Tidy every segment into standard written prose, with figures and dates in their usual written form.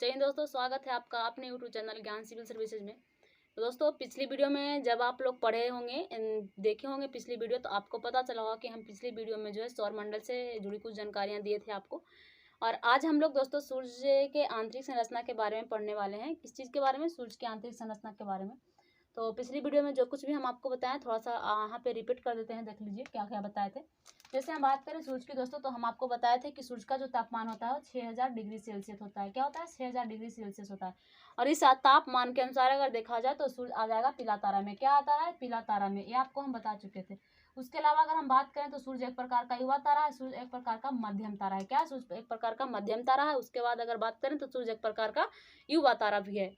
जय हिंद दोस्तों, स्वागत है आपका अपने यूट्यूब चैनल ज्ञान सिविल सर्विसेज में। तो दोस्तों, पिछली वीडियो में जब आप लोग पढ़े होंगे, देखे होंगे पिछली वीडियो, तो आपको पता चला होगा कि हम पिछली वीडियो में जो है सौरमंडल से जुड़ी कुछ जानकारियां दिए थे आपको। और आज हम लोग दोस्तों सूर्य के आंतरिक संरचना के बारे में पढ़ने वाले हैं। किस चीज़ के बारे में? सूर्य की आंतरिक संरचना के बारे में। तो पिछली वीडियो में जो कुछ भी हम आपको बताएं, थोड़ा सा यहाँ पे रिपीट कर देते हैं। देख लीजिए क्या क्या बताए थे। जैसे हम बात करें सूर्य की दोस्तों, तो हम आपको बताए थे कि सूर्य का जो तापमान होता है वो 6000 डिग्री सेल्सियस होता है। क्या होता है? 6000 डिग्री सेल्सियस होता है। और इस तापमान के अनुसार अगर देखा जाए तो सूर्य आ जाएगा पीला तारा में। क्या आता है? पीला तारा में। ये आपको हम बता चुके थे। उसके अलावा अगर हम बात करें तो सूर्य एक प्रकार का युवा तारा है। सूर्य एक प्रकार का मध्यम तारा है। क्या? सूर्य एक प्रकार का मध्यम तारा है। उसके बाद अगर बात करें तो सूर्य एक प्रकार का युवा तारा भी है।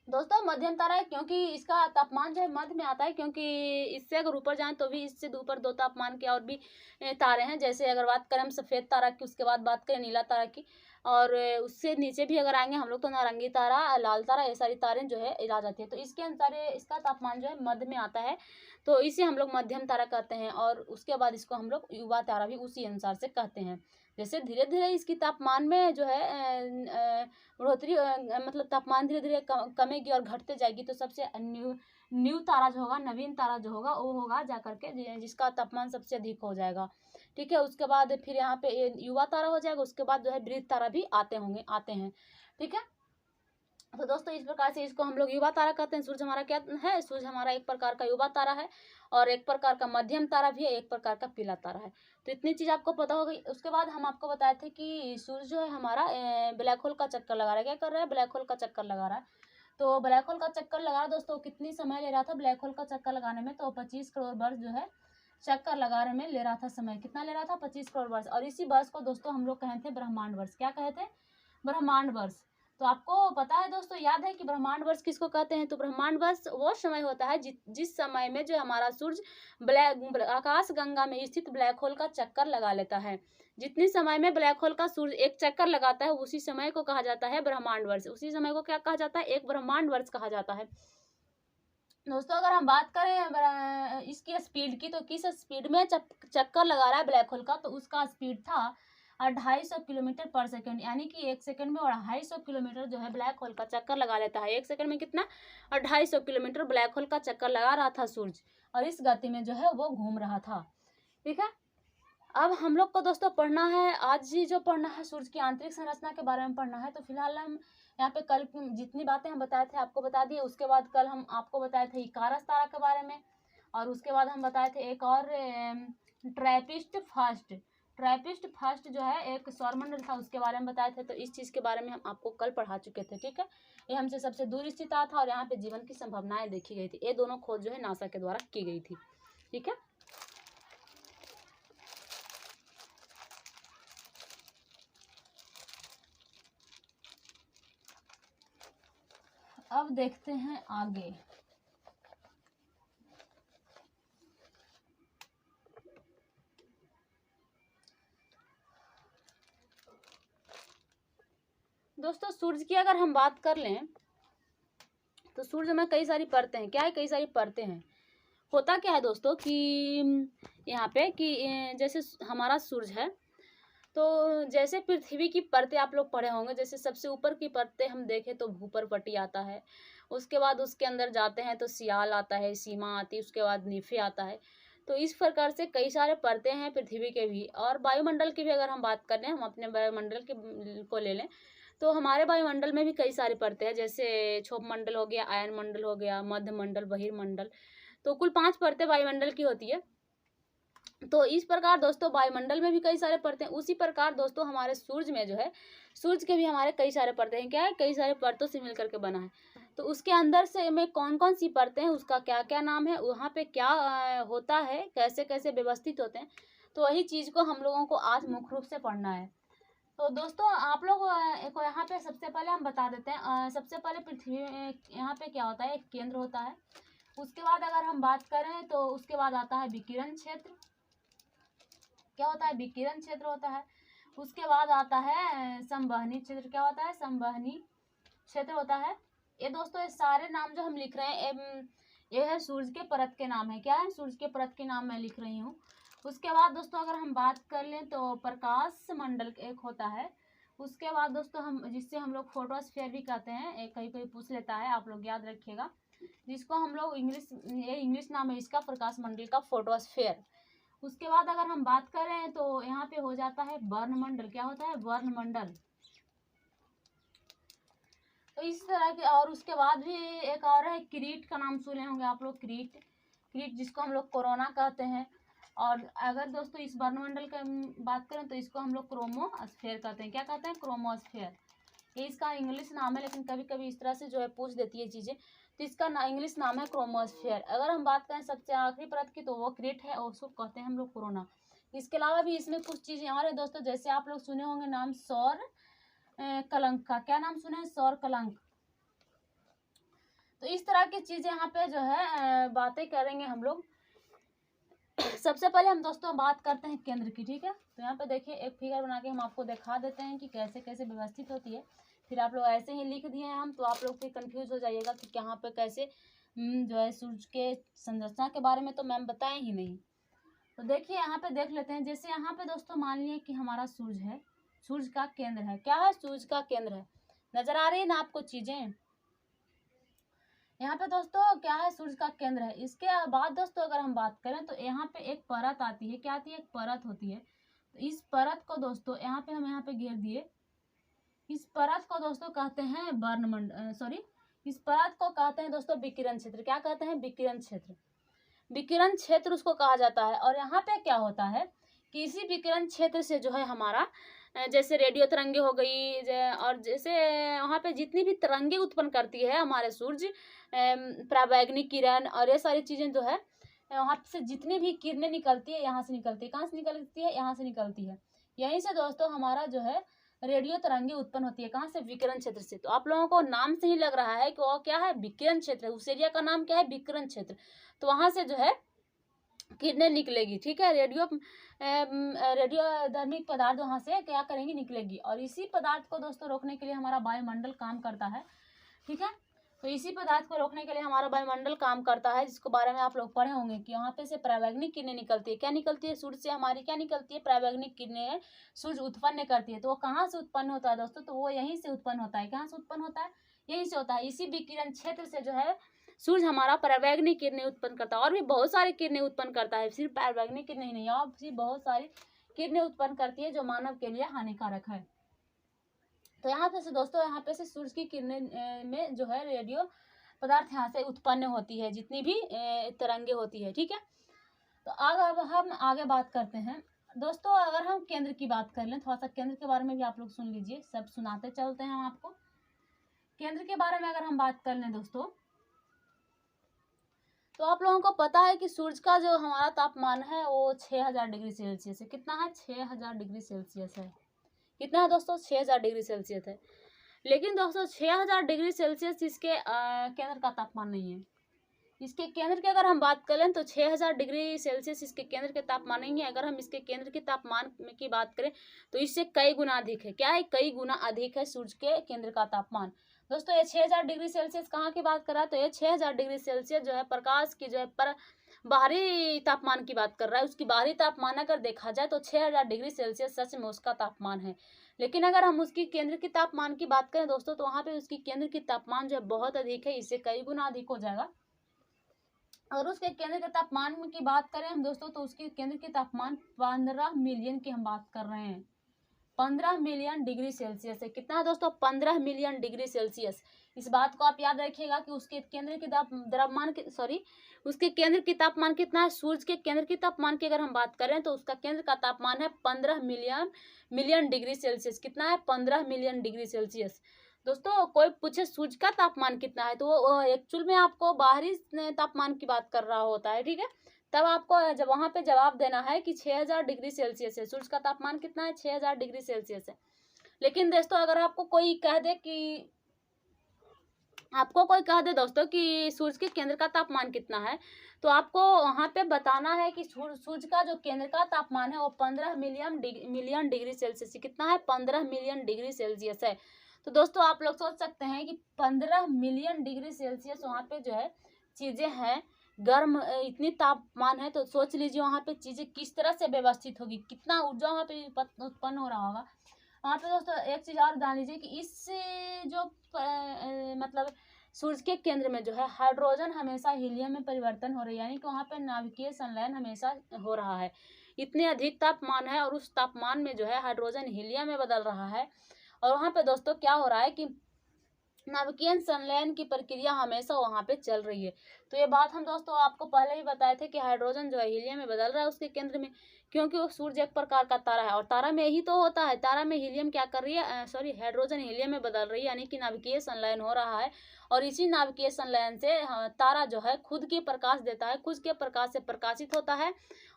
दोस्तों, मध्यम तारा है क्योंकि इसका तापमान जो है मध्य में आता है, क्योंकि इससे अगर ऊपर जाएं तो भी इससे ऊपर दो तापमान के और भी तारे हैं। जैसे अगर बात करें हम सफ़ेद तारा की, उसके बाद बात करें नीला तारा की, और उससे नीचे भी अगर आएंगे हम लोग तो नारंगी तारा, लाल तारा, ये सारी तारे जो है आ जाती है। तो इसके अनुसार इसका तापमान जो है मध्य में आता है, तो इसे हम लोग मध्यम तारा कहते हैं। और उसके बाद इसको हम लोग युवा तारा भी उसी अनुसार से कहते हैं। जैसे धीरे धीरे इसकी तापमान में जो है बढ़ोतरी, मतलब तापमान धीरे धीरे कमेगी और घटते जाएगी, तो सबसे न्यू तारा जो होगा, नवीन तारा जो होगा, वो होगा जाकर के जिसका तापमान सबसे अधिक हो जाएगा। ठीक है। उसके बाद फिर यहाँ पे युवा तारा हो जाएगा। उसके बाद जो है वृद्ध तारा भी आते हैं। ठीक है। तो दोस्तों, इस प्रकार से इसको हम लोग युवा तारा कहते हैं। सूर्य हमारा क्या है? सूर्य हमारा एक प्रकार का युवा तारा है, और एक प्रकार का मध्यम तारा भी है, एक प्रकार का पीला तारा है। तो इतनी चीज़ आपको पता हो गई। उसके बाद हम आपको बताए थे कि सूर्य जो है हमारा ब्लैक होल का चक्कर लगा रहा है। क्या कर रहा है? ब्लैक होल का चक्कर लगा रहा है। तो ब्लैक होल का चक्कर लगा रहा है दोस्तों। कितनी समय ले रहा था ब्लैक होल का चक्कर लगाने में? तो 25 करोड़ वर्ष जो है चक्कर लगाने में ले रहा था समय। कितना ले रहा था? 25 करोड़ वर्ष। और इसी वर्ष को दोस्तों हम लोग कहे थे ब्रह्मांड वर्ष। क्या कहे थे? ब्रह्मांड वर्ष। तो आपको पता है दोस्तों, याद है कि ब्रह्मांड वर्ष किसको कहते हैं? तो ब्रह्मांड वर्ष वो समय होता है जिस समय में जो हमारा सूर्य आकाश गंगा में स्थित ब्लैक होल का चक्कर लगा लेता है। जितनी समय में ब्लैक होल का सूर्य एक चक्कर लगाता है, उसी समय को कहा जाता है ब्रह्मांड वर्ष। उसी समय को क्या कहा जाता है? एक ब्रह्मांड वर्ष कहा जाता है। दोस्तों, अगर हम बात करें इसकी स्पीड की, तो किस स्पीड में चक्कर लगा रहा है ब्लैक होल का? तो उसका स्पीड था 250 किलोमीटर पर सेकंड। यानी कि एक सेकंड में 250 किलोमीटर जो है ब्लैक होल का चक्कर लगा लेता है। एक सेकंड में कितना? 250 किलोमीटर ब्लैक होल का चक्कर लगा रहा था सूर्य, और इस गति में जो है वो घूम रहा था। ठीक है। अब हम लोग को दोस्तों पढ़ना है, आज ही जो पढ़ना है सूर्य की आंतरिक संरचना के बारे में पढ़ना है। तो फिलहाल हम यहाँ पे कल जितनी बातें हम बताए थे आपको बता दिए। उसके बाद कल हम आपको बताए थे इकारस तारा के बारे में, और उसके बाद हम बताए थे एक और ट्रैपिस्ट फर्स्ट जो है एक सौरमंडल था, उसके बारे में बताए थे। तो इस चीज़ के बारे में हम आपको कल पढ़ा चुके थे। ठीक है। ये हमसे सबसे दूर स्थित था, और यहाँ पे जीवन की संभावनाएं देखी गई थी। ये दोनों खोज जो है नासा के द्वारा की गई थी। ठीक है। अब देखते हैं आगे। दोस्तों, सूर्य की अगर हम बात कर लें तो सूर्य में कई सारी परतें हैं। क्या है? कई सारी परतें हैं। होता क्या है दोस्तों कि यहाँ पे कि जैसे हमारा सूर्य है, तो जैसे पृथ्वी की परतें आप लोग पढ़े होंगे। जैसे सबसे ऊपर की परतें हम देखें तो भूपर्पटी आता है। उसके बाद उसके अंदर जाते हैं तो सियाल आता है, सीमा आती है, उसके बाद नीफे आता है। तो इस प्रकार से कई सारे परतें हैं पृथ्वी के भी। और वायुमंडल की भी अगर हम बात करें, हम अपने वायुमंडल के को ले लें, तो हमारे वायुमंडल में भी कई सारी परतें हैं। जैसे क्षोभ मंडल हो गया, आयन मंडल हो गया, मध्य मंडल, बहिर्मंडल। तो कुल 5 परतें वायुमंडल की होती है। तो इस प्रकार दोस्तों वायुमंडल में भी कई सारे परतें। उसी प्रकार दोस्तों हमारे सूर्य में जो है, सूर्य के भी हमारे कई सारे परतें हैं। क्या है? कई सारे परतों से मिलकर के बना है। तो उसके अंदर से में कौन कौन सी परतें हैं, उसका क्या क्या नाम है, वहाँ पे क्या होता है, कैसे कैसे व्यवस्थित होते हैं, तो वही चीज़ को हम लोगों को आज मुख्य रूप से पढ़ना है। तो दोस्तों, आप लोग को यहाँ पे सबसे पहले हम बता देते हैं। सबसे पहले पृथ्वी यहाँ पे क्या होता है? एक केंद्र होता है। उसके बाद अगर हम बात करें तो उसके बाद आता है विकिरण क्षेत्र। क्या होता है? विकिरण क्षेत्र होता है। उसके बाद आता है संवहनी क्षेत्र। क्या होता है? संवहनी क्षेत्र होता है। ये दोस्तों, ये सारे नाम जो हम लिख रहे हैं ये है सूर्य के परत के नाम है। क्या है? सूर्य के परत के नाम मैं लिख रही हूँ। उसके बाद दोस्तों अगर हम बात कर लें तो प्रकाश मंडल एक होता है। उसके बाद दोस्तों हम जिससे हम लोग फोटोस्फीयर भी कहते हैं, कहीं कोई पूछ लेता है, आप लोग याद रखिएगा, जिसको हम लोग इंग्लिश नाम है इसका प्रकाश मंडल का, फोटोस्फीयर। उसके बाद अगर हम बात करें तो यहाँ पे हो जाता है वर्णमंडल। क्या होता है? वर्णमंडल। तो इस तरह के, और उसके बाद भी एक और है किरीट, का नाम सुने होंगे आप लोग, किरीट। किरीट जिसको हम लोग कोरोना कहते हैं। और अगर दोस्तों इस वर्णमंडल का बात करें तो इसको हम लोग क्रोमोस्फेयर कहते हैं। क्या कहते हैं? क्रोमोस्फेयर। ये इसका इंग्लिश नाम है, लेकिन कभी कभी इस तरह से जो है पूछ देती है चीज़ें, तो इसका इंग्लिश नाम है क्रोमोस्फेयर। अगर हम बात करें सबसे आखिरी परत की तो वो किरीट है, और उसको कहते हैं हम लोग कोरोना। इसके अलावा भी इसमें कुछ चीज़ें और है दोस्तों, जैसे आप लोग सुने होंगे नाम सौर कलंक का। क्या नाम सुने हैं? सौर कलंक। तो इस तरह की चीजें यहाँ पे जो है बातें करेंगे हम लोग। सबसे पहले हम दोस्तों बात करते हैं केंद्र की, ठीक है। तो यहाँ पे देखिए एक फिगर बना के हम आपको दिखा देते हैं कि कैसे कैसे व्यवस्थित होती है। फिर आप लोग ऐसे ही लिख दिए हैं हम, तो आप लोग फिर कंफ्यूज हो जाइएगा कि यहाँ पे कैसे जो है सूर्य के संरचना के बारे में तो मैम बताए ही नहीं। तो देखिए यहाँ पे देख लेते हैं। जैसे यहाँ पे दोस्तों मान लिया कि हमारा सूर्य है, सूर्य का केंद्र है। क्या है? सूर्य का केंद्र है। नजर आ रही है ना आपको चीजें? यहाँ पे दोस्तों क्या है? सूर्य का केंद्र है। इसके बाद दोस्तों अगर हम बात करें तो यहाँ पे एक परत आती है। क्या आती है? एक परत होती है। तो इस परत को दोस्तों यहाँ पे हम यहाँ पे घेर दिए। इस परत को दोस्तों कहते हैं वर्णमंडल, सॉरी, इस परत को कहते हैं दोस्तों विकिरण क्षेत्र। क्या कहते हैं? विकिरण क्षेत्र। विकिरण क्षेत्र उसको कहा जाता है। और यहाँ पे क्या होता है कि इसी विकिरण क्षेत्र से जो है हमारा जैसे रेडियो तरंगे हो गई, और जैसे वहाँ पे जितनी भी तरंगे उत्पन्न करती है हमारे सूर्य, पराबैंगनी किरण और ये सारी चीज़ें जो है वहाँ से जितनी भी किरणें निकलती है, यहाँ से निकलती है। कहाँ से निकलती है? यहाँ से निकलती है। यहीं से दोस्तों हमारा जो है रेडियो तरंगे उत्पन्न होती है। कहाँ से? विकिरण क्षेत्र से। तो आप लोगों को नाम से ही लग रहा है कि वो क्या है? विकिरण क्षेत्र है। उस एरिया का नाम क्या है? विकिरण क्षेत्र। तो वहाँ से जो है किरणें निकलेगी, ठीक है। रेडियोधर्मिक पदार्थ वहाँ से क्या करेंगी? निकलेगी। और इसी पदार्थ को दोस्तों रोकने के लिए हमारा वायुमंडल काम करता है, ठीक है। तो इसी पदार्थ को रोकने के लिए हमारा वायुमंडल काम करता है, जिसके बारे में आप लोग पढ़े होंगे कि यहाँ पे से पराबैंगनी किरणें निकलती है। क्या निकलती है? सूर्य से हमारी क्या निकलती है? पराबैंगनी किरणें सूर्य उत्पन्न करती है। तो वो कहाँ से उत्पन्न होता है दोस्तों? तो वो यहीं से उत्पन्न होता है। कहाँ से उत्पन्न होता है? यहीं से होता है। इसी विकिरण क्षेत्र से जो है सूर्य हमारा पराबैंगनी किरणें उत्पन्न करता है। और भी बहुत सारी किरणें उत्पन्न करता है, सिर्फ पराबैंगनी किरणें ही नहीं, और भी बहुत सारी किरणें उत्पन्न करती है जो मानव के लिए हानिकारक है। तो यहाँ पे से दोस्तों, यहाँ पे से सूर्य की किरणें में जो है रेडियो पदार्थ यहाँ से उत्पन्न होती है, जितनी भी तरंगे होती है, ठीक है। तो अब हम आगे बात करते हैं दोस्तों। अगर हम केंद्र की बात कर लें, थोड़ा सा केंद्र के बारे में भी आप लोग सुन लीजिए, सब सुनाते चलते हैं हम आपको। केंद्र के बारे में अगर हम बात कर लें दोस्तों, तो आप लोगों को पता है कि सूर्य का जो हमारा तापमान है वो 6000 डिग्री सेल्सियस है। कितना है? 6000 डिग्री सेल्सियस है। कितना है दोस्तों? 6000 डिग्री सेल्सियस है। लेकिन दोस्तों 6000 डिग्री सेल्सियस इसके केंद्र का तापमान नहीं है। इसके केंद्र की अगर हम बात करें तो 6000 डिग्री सेल्सियस इसके केंद्र के तापमान नहीं है। अगर हम इसके केंद्र के तापमान की बात करें तो इससे कई गुना अधिक है। क्या है? कई गुना अधिक है सूर्य के केंद्र का तापमान। दोस्तों ये 6000 डिग्री सेल्सियस कहाँ की बात कर रहा है? तो ये 6000 डिग्री सेल्सियस जो है प्रकाश की जो है बाहरी तापमान की बात कर रहा है। उसकी बाहरी तापमान अगर देखा जाए तो 6000 डिग्री सेल्सियस सच में उसका तापमान है। लेकिन अगर हम उसकी केंद्र की तापमान की बात करें दोस्तों, तो वहाँ पे उसकी केंद्र की तापमान जो है बहुत अधिक है, इससे कई गुना अधिक हो जाएगा। और उसके केंद्र के तापमान की बात करें हम दोस्तों, तो उसके केंद्र के तापमान 15 मिलियन की हम बात कर रहे हैं। 15 मिलियन डिग्री सेल्सियस है। कितना है दोस्तों? 15 मिलियन डिग्री सेल्सियस। इस बात को आप याद रखिएगा कि उसके केंद्र के द्रव्यमान उसके केंद्र की तापमान कितना है? सूर्य के केंद्र की तापमान की अगर हम बात करें तो उसका केंद्र का तापमान है 15 मिलियन डिग्री सेल्सियस। कितना है? 15 मिलियन डिग्री सेल्सियस। दोस्तों कोई पूछे सूर्य का तापमान कितना है, तो वो एक्चुअल में आपको बाहरी तापमान की बात कर रहा होता है, ठीक है। तब आपको जब वहां पे जवाब देना है कि 6000 डिग्री सेल्सियस है। सूर्य का तापमान कितना है? 6000 डिग्री सेल्सियस है। लेकिन दोस्तों अगर आपको कोई कह दे दोस्तों कि सूर्य के केंद्र का तापमान कितना है, तो आपको वहां पे बताना है कि सूर्य का जो केंद्र का तापमान है वो 15 मिलियन डिग्री सेल्सियस। कितना है? 15 मिलियन डिग्री सेल्सियस है। तो दोस्तों आप लोग सोच सकते हैं कि 15 मिलियन डिग्री सेल्सियस वहाँ पे जो है चीजें हैं गर्म, इतनी तापमान है, तो सोच लीजिए वहाँ पे चीजें किस तरह से व्यवस्थित होगी, कितना ऊर्जा वहाँ पे उत्पन्न हो रहा होगा। वहाँ पे दोस्तों एक चीज़ और जान लीजिए कि इस जो मतलब सूर्य के केंद्र में जो है हाइड्रोजन हमेशा हीलियम में परिवर्तन हो रही है, यानी कि वहाँ पे नाभिकीय संलयन हमेशा हो रहा है। इतने अधिक तापमान है और उस तापमान में जो है हाइड्रोजन हीलियम में बदल रहा है। और वहाँ पे दोस्तों क्या हो रहा है कि नाभिकीय संलयन की प्रक्रिया हमेशा वहाँ पे चल रही है। तो ये बात हम दोस्तों आपको पहले ही बताए थे कि हाइड्रोजन जो है हीलियम में बदल रहा है उसके केंद्र में, क्योंकि वो सूर्य एक प्रकार का तारा है और तारा में यही तो होता है। तारा में हीलियम क्या कर रही है, हाइड्रोजन हीलियम में बदल रही है, यानी कि नाभिकीय संलयन हो रहा है। और इसी नाभिकीय संलयन से तारा जो है खुद के प्रकाश देता है, खुद के प्रकाश से प्रकाशित होता है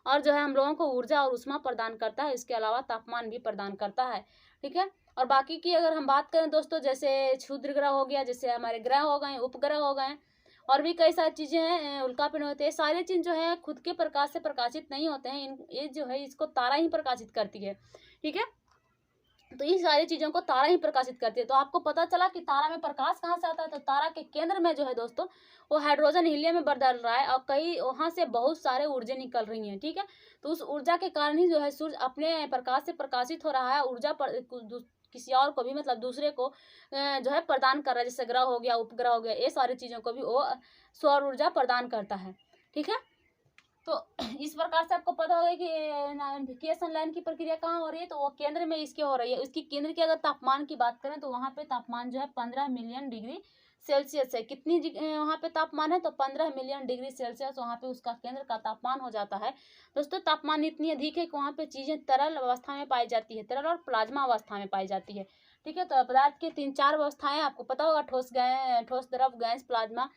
और जो है हम लोगों को ऊर्जा और ऊष्मा प्रदान करता है। इसके अलावा तापमान भी प्रदान करता है। ठीक है। और बाकी की अगर हम बात करें दोस्तों, जैसे क्षुद्र ग्रह हो गया, जैसे हमारे ग्रह हो गए, उपग्रह हो गए, और भी कई सारी चीज़ें हैं, उल्कापिंड होते हैं, सारे चीज़ जो है खुद के प्रकाश से प्रकाशित नहीं होते हैं। ये जो है इसको तारा ही प्रकाशित करती है। ठीक है। तो इन सारी चीज़ों को तारा ही प्रकाशित करती है। तो आपको पता चला कि तारा में प्रकाश कहाँ से आता है, तो तारा के केंद्र में जो है दोस्तों वो हाइड्रोजन हीलियम में बदल रहा है और कई वहाँ से बहुत सारे ऊर्जा निकल रही हैं। ठीक है। तो उस ऊर्जा के कारण ही जो है सूर्य अपने प्रकाश से प्रकाशित हो रहा है, ऊर्जा पर किसी और को भी मतलब दूसरे को जो है प्रदान कर रहा है, जैसे ग्रह हो गया, उपग्रह हो गया, ये सारी चीज़ों को भी वो सौर ऊर्जा प्रदान करता है। ठीक है। तो इस प्रकार से आपको पता होगा कि नाभिकीय संलयन की प्रक्रिया कहाँ हो रही है, तो वो केंद्र में इसके हो रही है। उसकी केंद्र की अगर तापमान की बात करें तो वहाँ पे तापमान जो है 15 मिलियन डिग्री सेल्सियस है। कितनी वहाँ पे तापमान है, तो 15 मिलियन डिग्री सेल्सियस वहाँ पे उसका केंद्र का तापमान हो जाता है। दोस्तों तापमान इतनी अधिक है कि वहाँ पे चीज़ें तरल अवस्था में पाई जाती है, तरल और प्लाज्मा अवस्था में पाई जाती है। ठीक है। तो पदार्थ की 3-4 अवस्थाएं आपको पता होगा, ठोस, द्रव, गैस, प्लाज्मा,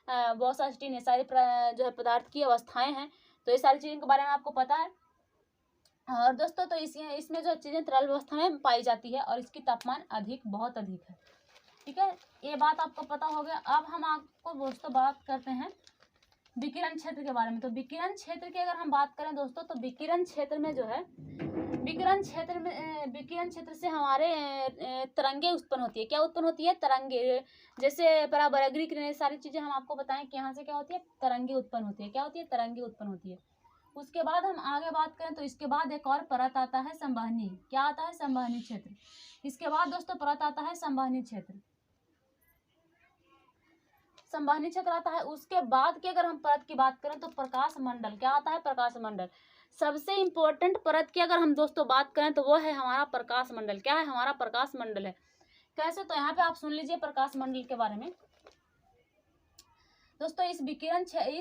बॉक्साइट, ये सारी जो है पदार्थ की अवस्थाएं हैं। तो ये सारी चीज़ों के बारे में आपको पता है। और दोस्तों तो इसमें जो चीज़ें तरल अवस्था में पाई जाती है और इसकी तापमान बहुत अधिक है। ठीक है। ये बात आपको पता हो गया। अब हम आपको दोस्तों बात करते हैं विकिरण क्षेत्र के बारे में। तो विकिरण क्षेत्र की अगर हम बात करें दोस्तों, तो विकिरण क्षेत्र में जो है विकिरण क्षेत्र से हमारे तरंगे उत्पन्न होती है। क्या उत्पन्न होती है? तरंगे। जैसे पराबैंगनी किरणें, सारी चीज़ें हम आपको बताएं कि यहाँ से क्या होती है, तरंगे उत्पन्न होती है। क्या होती है? तरंगे उत्पन्न होती है। उसके बाद हम आगे बात करें तो इसके बाद एक और परत आता है संवहनी। क्या आता है? संवहनी क्षेत्र। इसके बाद दोस्तों परत आता है संवहनी क्षेत्र। संवहनी क्षेत्र आता है। उसके बाद की अगर हम परत की बात करें तो प्रकाश मंडल। क्या आता है? प्रकाश मंडल। सबसे इंपॉर्टेंट परत की अगर हम दोस्तों बात करें तो वो है हमारा प्रकाश मंडल। क्या है? हमारा प्रकाश मंडल है। कैसे? तो यहाँ पे आप सुन लीजिए प्रकाश मंडल के बारे में दोस्तों। इस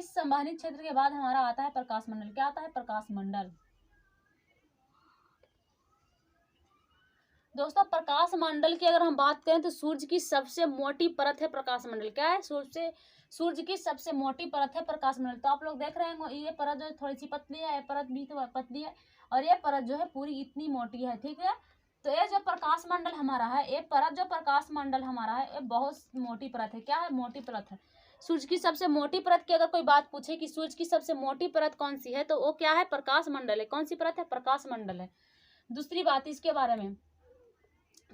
संवहनी क्षेत्र के बाद हमारा आता है प्रकाश मंडल। क्या आता है? प्रकाश मंडल। दोस्तों प्रकाश मंडल की अगर हम बात करें तो सूर्य की सबसे मोटी परत है प्रकाश मंडल। क्या है? सूर्य की सबसे मोटी परत है प्रकाश मंडल। तो आप लोग देख रहे हैं ये परत जो थोड़ी सी पतली है, ये परत भी तो पतली है, और ये परत जो है पूरी इतनी मोटी है। ठीक है। तो ये जो प्रकाश मंडल हमारा है, ये परत जो प्रकाश मंडल हमारा है, ये बहुत मोटी परत है। क्या है? मोटी परत है। सूर्य की सबसे मोटी परत की अगर कोई बात पूछे कि सूर्य की सबसे मोटी परत कौन सी है, तो वो क्या है? प्रकाश मंडल है। कौन सी परत है? प्रकाश मंडल है। दूसरी बात इसके बारे में,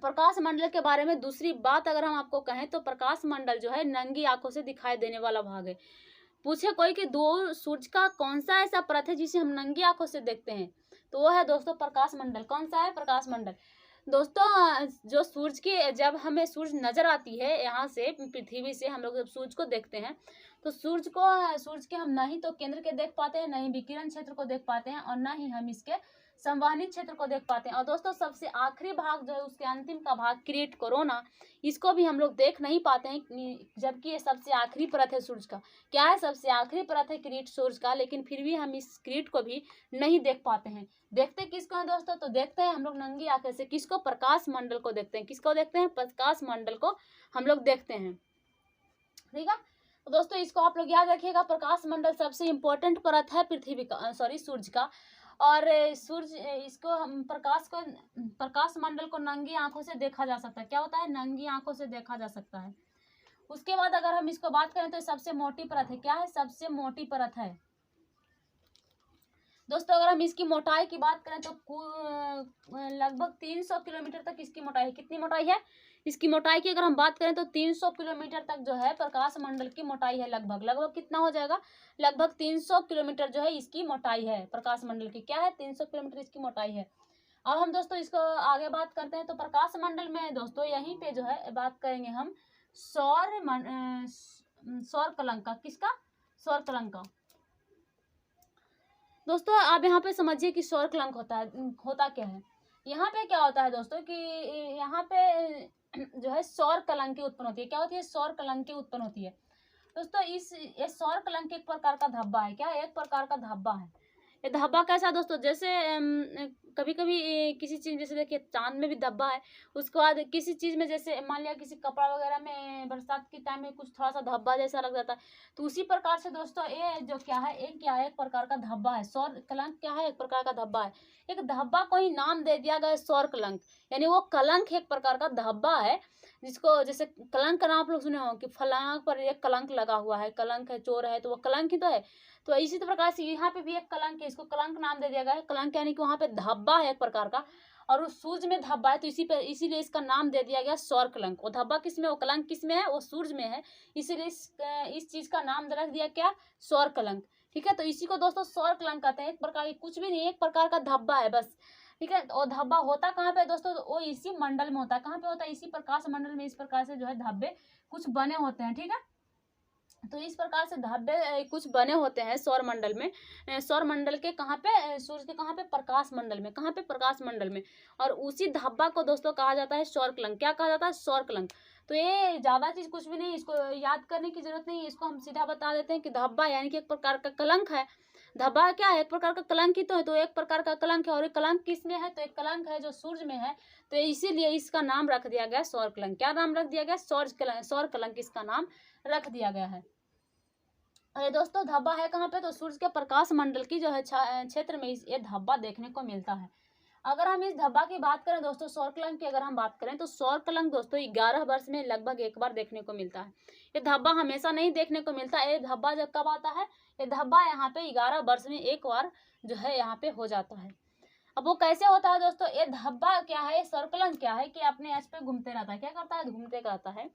प्रकाश मंडल के बारे में दूसरी बात अगर हम आपको कहें तो प्रकाश मंडल जो है नंगी आंखों से दिखाई देने वाला भाग है। पूछे कोई कि दो सूर्य का कौन सा ऐसा परत है जिसे हम नंगी आंखों से देखते हैं, तो वो है दोस्तों प्रकाश मंडल। कौन सा है? प्रकाश मंडल। दोस्तों जो सूर्य की जब हमें सूर्य नजर आती है, यहाँ से पृथ्वी से हम लोग जब सूर्य को देखते हैं तो सूर्य के हम ना ही तो केंद्र के देख पाते हैं, ना ही विकिरण क्षेत्र को देख पाते हैं, और ना ही हम इसके संवहनी क्षेत्र को देख पाते हैं। और दोस्तों सबसे आखिरी भाग जो है उसके अंतिम का भाग किरीट कोरोना, इसको भी हम लोग देख नहीं पाते हैं, जबकि ये सबसे आखिरी परत है सूर्य का। क्या है? सबसे आखिरी परत है किरीट सूर्य का, लेकिन फिर भी हम इस किरीट को भी नहीं देख पाते हैं। देखते किसको हैं दोस्तों? तो देखते हैं हम लोग नंगी आंखें से। किसको? प्रकाश मंडल को देखते हैं। किसको देखते हैं? प्रकाश मंडल को हम लोग देखते हैं। ठीक है। तो दोस्तों इसको आप लोग याद रखिएगा, प्रकाश मंडल सबसे इंपॉर्टेंट परत है सूर्य का। और इसको हम प्रकाश मंडल को नंगी आंखों से देखा जा सकता है। क्या होता है? नंगी आंखों से देखा जा सकता है। उसके बाद अगर हम इसको बात करें तो सबसे मोटी परत है। क्या है? सबसे मोटी परत है दोस्तों। अगर हम इसकी मोटाई की बात करें तो लगभग 300 किलोमीटर तक इसकी मोटाई है। कितनी मोटाई है? इसकी मोटाई की अगर हम बात करें तो 300 किलोमीटर तक जो है प्रकाश मंडल की मोटाई है। लगभग कितना हो जाएगा? लगभग 300 किलोमीटर जो है इसकी मोटाई है प्रकाश मंडल की। क्या है? 300 किलोमीटर इसकी मोटाई है। अब हम दोस्तों इसको आगे बात करते हैं। तो प्रकाश मंडल में दोस्तों यहीं पे जो है बात करेंगे हम सौर कलंक का। किसका? सौर कलंक का। दोस्तों आप यहाँ पे समझिए कि सौर कलंक होता क्या है। यहाँ पे क्या होता है दोस्तों कि यहाँ पे जो है सौर कलंकी उत्पन्न होती है। क्या होती है? सौर कलंकी उत्पन्न होती है। दोस्तों ये सौर कलंक एक प्रकार का धब्बा है। क्या? एक प्रकार का धब्बा है। ये धब्बा कैसा है दोस्तों? जैसे कभी कभी किसी चीज, जैसे देखिए चांद में भी धब्बा है। उसके बाद किसी चीज में, जैसे मान लिया किसी कपड़ा वगैरह में बरसात के टाइम में कुछ थोड़ा सा धब्बा जैसा लग जाता है, तो उसी प्रकार से दोस्तों ये जो क्या है, एक प्रकार का धब्बा है। सौर कलंक क्या है? एक प्रकार का धब्बा है। एक धब्बा को ही नाम दे दिया गया है सौर कलंक, यानी वो कलंक एक प्रकार का धब्बा है। जिसको जैसे कलंक का नाम आप लोग सुने हो कि फलाना पर एक कलंक लगा हुआ है, कलंक है, चोर है, तो वो कलंक ही तो है। तो इसी प्रकार से यहाँ पे भी एक कलंक है, इसको कलंक नाम दे दिया गया है। कलंक यानी कि वहां पे धब्बा है एक प्रकार का, और उस सूर्य में धब्बा है, तो इसीलिए इसका नाम दे दिया गया सौर कलंक। वो धब्बा किसमें, वो कलंक किसमें है? वो सूर्य में है, इसीलिए इस चीज का नाम रख दिया क्या? सौर कलंक। ठीक है, तो इसी को दोस्तों सौर कलंक कहते हैं। एक प्रकार की कुछ भी नहीं, एक प्रकार का धब्बा है बस। ठीक है, और धब्बा होता कहाँ पे दोस्तों? वो इसी मंडल में होता है। कहाँ पे होता है? इसी प्रकाश मंडल में इस प्रकार से जो है धब्बे कुछ बने होते हैं। ठीक है, तो इस प्रकार से धब्बे कुछ बने होते हैं सौर मंडल में। सौर मंडल के कहाँ पे? सूर्य के कहाँ पे? प्रकाश मंडल में। कहाँ पे? प्रकाश मंडल में। और उसी धब्बा को दोस्तों कहा जाता है सौर कलंक। क्या कहा जाता है? सौर कलंक। तो ये ज्यादा चीज कुछ भी नहीं, इसको याद करने की जरूरत नहीं है। इसको हम सीधा बता देते हैं कि धब्बा यानी कि एक प्रकार का कलंक है। धब्बा क्या है? एक प्रकार का कलंक ही तो है। तो एक प्रकार का कलंक है, और एक कलंक किस में है? तो एक कलंक है जो सूर्य में है, तो इसीलिए इसका नाम रख दिया गया सौर कलंक। क्या नाम रख दिया गया? सौर कलंक इसका नाम रख दिया गया है। अरे दोस्तों धब्बा है कहाँ पे? तो सूर्य के प्रकाश मंडल की जो है क्षेत्र में ये धब्बा देखने को मिलता है। अगर हम इस धब्बा की बात करें दोस्तों, सौर कलंक की अगर हम बात करें, तो सौर कलंक दोस्तों 11 वर्ष में लगभग एक बार देखने को मिलता है। ये धब्बा हमेशा नहीं देखने को मिलता। ये धब्बा जब कब आता है? ये धब्बा यहाँ पे 11 वर्ष में एक बार जो है यहाँ पे हो जाता है। अब वो कैसे होता है दोस्तों? ये धब्बा क्या है, सौर कलंक क्या है कि अपने एज पे घूमते रहता है। क्या करता है? घूमते रहता है।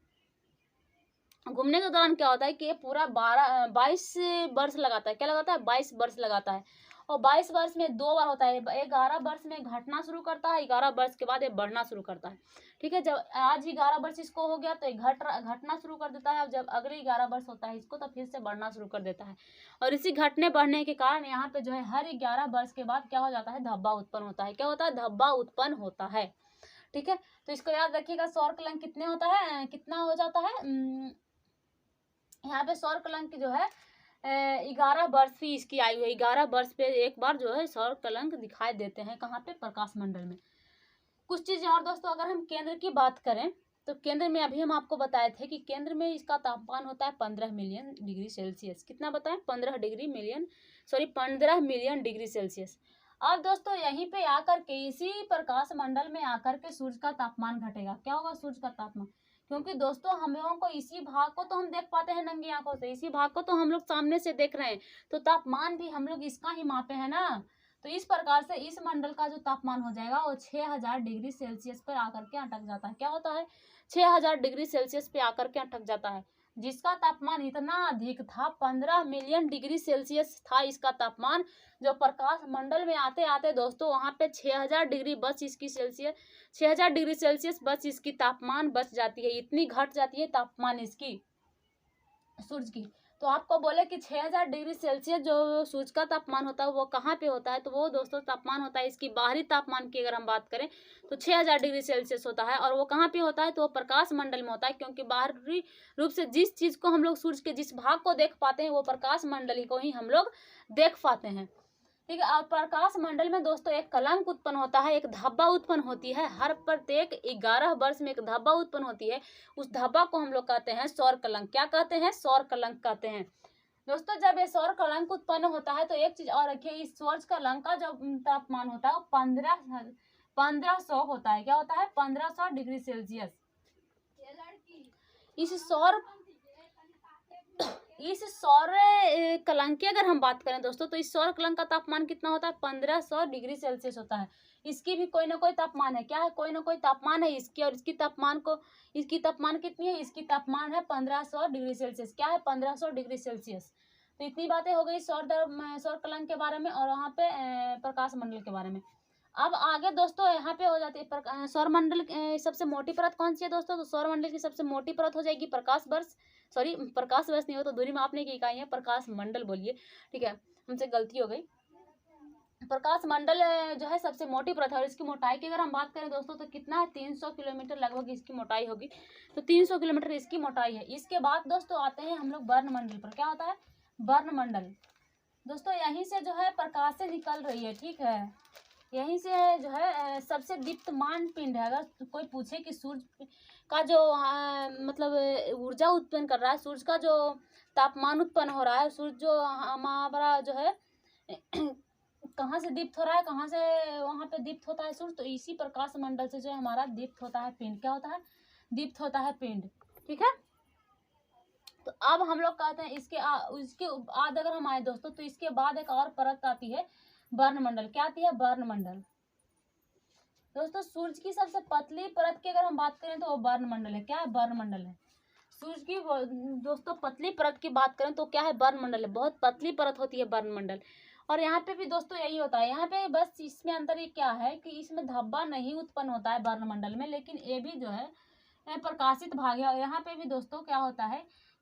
घूमने के दौरान क्या होता है कि ये पूरा 22 वर्ष लगाता है। क्या लगाता है? 22 वर्ष लगाता है। और 22 वर्ष में 2 बार होता है। 11 वर्ष में घटना शुरू करता है, 11 वर्ष के बाद ये बढ़ना शुरू करता है। ठीक है, जब आज 11 वर्ष इसको हो गया तो ये घटना शुरू कर देता है। अब जब अगले 11 वर्ष होता है इसको, तो फिर से बढ़ना शुरू कर देता है। और इसी घटने बढ़ने के कारण यहाँ पे जो है हर 11 वर्ष के बाद क्या हो जाता है? धब्बा उत्पन्न होता है। क्या होता है? धब्बा उत्पन्न होता है। ठीक है, तो इसको याद रखिएगा। सौर कलंक कितने होता है, कितना हो जाता है? यहाँ पे सौर कलंक जो है 11 वर्ष ही इसकी आयु है। 11 वर्ष पे एक बार जो है सौर कलंक दिखाई देते हैं। कहाँ पे? प्रकाश मंडल में। कुछ चीजें और दोस्तों, अगर हम केंद्र की बात करें, तो केंद्र में अभी हम आपको बताए थे कि केंद्र में इसका तापमान होता है 15 मिलियन डिग्री सेल्सियस। कितना बताएं? 15 मिलियन डिग्री सेल्सियस। और दोस्तों यहीं पे आकर के, इसी प्रकाश मंडल में आकर के सूर्य का तापमान घटेगा। क्या होगा? सूर्य का तापमान। क्योंकि दोस्तों हम लोगों को इसी भाग को तो हम देख पाते हैं नंगी आंखों से, इसी भाग को तो हम लोग सामने से देख रहे हैं, तो तापमान भी हम लोग इसका ही मापे है ना। तो इस प्रकार से इस मंडल का जो तापमान हो जाएगा वो 6000 डिग्री सेल्सियस पर आकर के अटक जाता है। क्या होता है? 6000 डिग्री सेल्सियस पे आकर के अटक जाता है। जिसका तापमान इतना अधिक था, 15 मिलियन डिग्री सेल्सियस था इसका तापमान, जो प्रकाश मंडल में आते आते दोस्तों वहां पे 6000 डिग्री बस इसकी सेल्सियस 6000 डिग्री सेल्सियस बस इसकी तापमान बच जाती है। इतनी घट जाती है तापमान इसकी सूर्य की। तो आपको बोले कि 6000 डिग्री सेल्सियस जो सूर्य का तापमान होता है वो कहाँ पे होता है? तो वो दोस्तों तापमान होता है इसकी बाहरी तापमान की अगर हम बात करें तो 6000 डिग्री सेल्सियस होता है। और वो कहाँ पे होता है? तो वो प्रकाश मंडल में होता है, क्योंकि बाहरी रूप से जिस चीज को हम लोग सूर्य के जिस भाग को देख पाते हैं वो प्रकाश मंडल को ही हम लोग देख पाते हैं। ठीक है, और प्रकाश मंडल में दोस्तों एक कलंक उत्पन्न होता है, एक धब्बा उत्पन्न होती है। हर प्रत्येक 11 वर्ष में एक धब्बा उत्पन्न होती है। उस धब्बा को हम लोग कहते हैं सौर कलंक। क्या कहते हैं? सौर कलंक कहते हैं। दोस्तों जब ये सौर कलंक उत्पन्न होता है तो एक चीज और रखिए, इस सौर कलंक का जो तापमान होता है वो 1500 होता है। क्या होता है? 1500 डिग्री सेल्सियस। इस सौर कलंक की अगर हम बात करें दोस्तों, तो इस सौर कलंक का तापमान कितना होता है? 1500 डिग्री सेल्सियस होता है। इसकी भी कोई ना कोई तापमान है। क्या है? कोई ना कोई तापमान है इसकी। और इसकी तापमान कितनी है? इसकी तापमान है 1500 डिग्री सेल्सियस। क्या है? 1500 डिग्री सेल्सियस। तो इतनी बातें हो गई सौर कलंक के बारे में और वहाँ पे प्रकाश मंडल के बारे में। अब आगे दोस्तों यहाँ पे हो जाती है सौरमंडल सबसे मोटी परत कौन सी है दोस्तों? तो सौरमंडल की सबसे मोटी परत हो जाएगी प्रकाश वर्ष, सॉरी प्रकाश वर्ष नहीं हो तो दूरी मापने की इकाई है प्रकाश मंडल बोलिए, ठीक है, हमसे गलती हो गई। प्रकाश मंडल जो है सबसे मोटी परत है और इसकी मोटाई की अगर हम बात करें दोस्तों तो कितना है, 300 किलोमीटर लगभग इसकी मोटाई होगी। तो 300 किलोमीटर इसकी मोटाई है। इसके बाद दोस्तों आते हैं हम लोग वर्णमंडल पर। क्या होता है वर्णमंडल? दोस्तों यहीं से जो है प्रकाश से निकल रही है, ठीक है, यहीं से जो है सबसे दीप्तमान पिंड है। अगर कोई पूछे कि सूर्य का जो मतलब ऊर्जा उत्पन्न कर रहा है, सूर्य का जो तापमान उत्पन्न हो रहा है, सूर्य जो हमारा जो है कहाँ से दीप्त हो रहा है, कहाँ से वहाँ पे दीप्त होता है सूर्य, तो इसी प्रकाश मंडल से जो है हमारा दीप्त होता है पिंड। क्या होता है? दीप्त होता है पिंड, ठीक है। तो अब हम लोग कहते हैं इसके बाद अगर हम आए दोस्तों तो इसके बाद एक और परत आती है वर्णमंडल। क्या आती है? वर्णमंडल। दोस्तों सूर्य की सबसे पतली परत की अगर हम बात करें तो वो वर्णमंडल है। क्या है? वर्णमंडल है। सूर्य की दोस्तों पतली परत की बात करें तो क्या है? वर्णमंडल है। बहुत पतली परत होती है वर्णमंडल। और यहाँ पे भी दोस्तों यही होता है। यहाँ पे बस इसमें अंतर ये क्या है कि इसमें धब्बा नहीं उत्पन्न होता है वर्णमंडल में, लेकिन ये भी जो है प्रकाशित भाग है। और यहाँ पे भी दोस्तों क्या होता है